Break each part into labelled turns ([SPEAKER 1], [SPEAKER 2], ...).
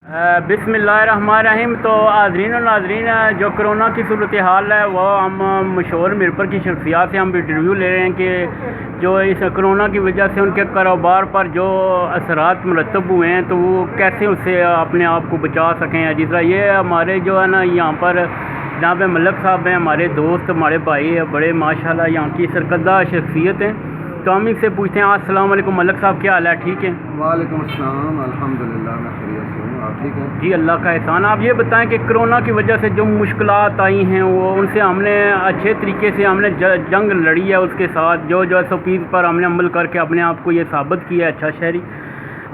[SPEAKER 1] बिस्मिल्लाहिर्रहमानिर्रहीम। तो हाज़रीन और नाज़रीन, जो कोरोना की सूरत-ए-हाल है वो हम मशहूर मिरपुर की शख्सियात से हम इंटरव्यू ले रहे हैं कि जो इस कोरोना की वजह से उनके कारोबार पर जो असरात मरतब हुए हैं तो वो कैसे उससे अपने आप को बचा सकें। जिस तरह ये हमारे जो है ना यहाँ पर जनाब मलक साहब हैं, हमारे दोस्त, हमारे भाई है, बड़े माशाल्लाह यहाँ की सरकर्दा शख्सियत हैं। तो हम इनसे पूछते हैं, अस्सलाम वालेकुम मलक साहब, क्या हाल है? ठीक है?
[SPEAKER 2] वालेकुम अस्सलाम, अल्हम्दुलिल्लाह मैं खैरियत से हूँ। आप ठीक हैं?
[SPEAKER 1] जी अल्लाह का एहसान। आप ये बताएं कि कोरोना की वजह से जो मुश्किलात आई हैं वो उनसे हमने अच्छे तरीके से हमने जंग लड़ी है, उसके साथ जो जो SOP पर हमने अमल करके अपने आप को ये साबित किया है अच्छा शहरी।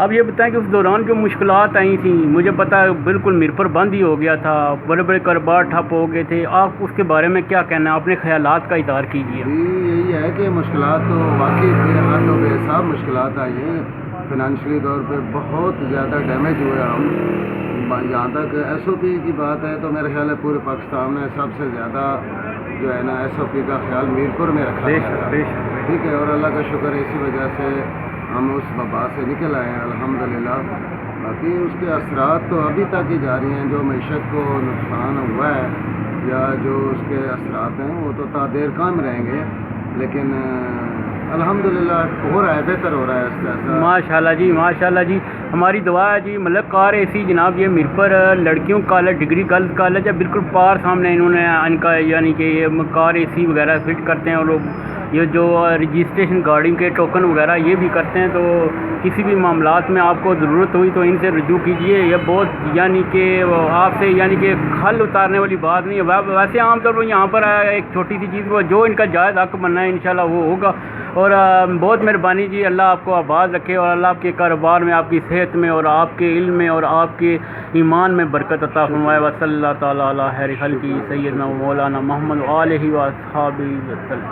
[SPEAKER 1] अब ये बताएं कि उस दौरान जो मुश्किलात आई थी, मुझे पता है बिल्कुल मिरपुर बंद ही हो गया था, बड़े बड़े कारोबार ठप हो गए थे, आप उसके बारे में क्या कहना है? अपने ख्यालात का इज़हार कीजिए।
[SPEAKER 2] जी यही है कि मुश्किलात तो वाकई बेहद और बेहिसाब मुश्किलात आई हैं। फिनंशियली तौर पे बहुत ज़्यादा डैमेज हुए हम। जहाँ तक SOP की बात है तो मेरे ख्याल है पूरे पाकिस्तान में सबसे ज़्यादा जो है ना SOP का ख्याल मीरपुर में रखा गया। ठीक है, और अल्लाह का शुक्र है इसी वजह से हम उस वबा से निकल आए हैं अल्हम्दुलिल्लाह। बाकी उसके असरात तो अभी तक ही जारी हैं। जो मईशत को नुकसान हुआ है या जो उसके असरात हैं वो तो देर काम रहेंगे, लेकिन अल्हम्दुलिल्लाह हो रहा है, बेहतर हो रहा है।
[SPEAKER 1] माशाल्लाह जी, माशाल्लाह जी, हमारी दुआ है जी। मतलब कार ऐसी जनाब, ये मिरपुर लड़कियों कॉलेज, डिग्री गर्ल्स कॉलेज है, बिल्कुल पार सामने इन्होंने इनका यानी कि ये कार AC वगैरह फिट करते हैं, और ये जो रजिस्ट्रेशन गाड़ी के टोकन वगैरह ये भी करते हैं। तो किसी भी मामलात में आपको ज़रूरत हुई तो इनसे रुजू कीजिए। ये बहुत यानी कि आपसे यानी कि खल उतारने वाली बात नहीं है। वैसे आमतौर पर यहाँ पर एक छोटी सी चीज़ को जो इनका जायज़ हक़ बनना है इंशाल्लाह वो होगा। और बहुत मेहरबानी जी, अल्लाह आपको आबाद रखे और अल्लाह आपके कारोबार में, आपकी सेहत में और आपके इल्म में और आपके ईमान में बरकत अता फरमाए। वसल्लल्लाहु तआला अला खैरि खल्क़ी सय्यदना मौलाना मुहम्मद व आलिहि व अस्हाबिही वसल्लम।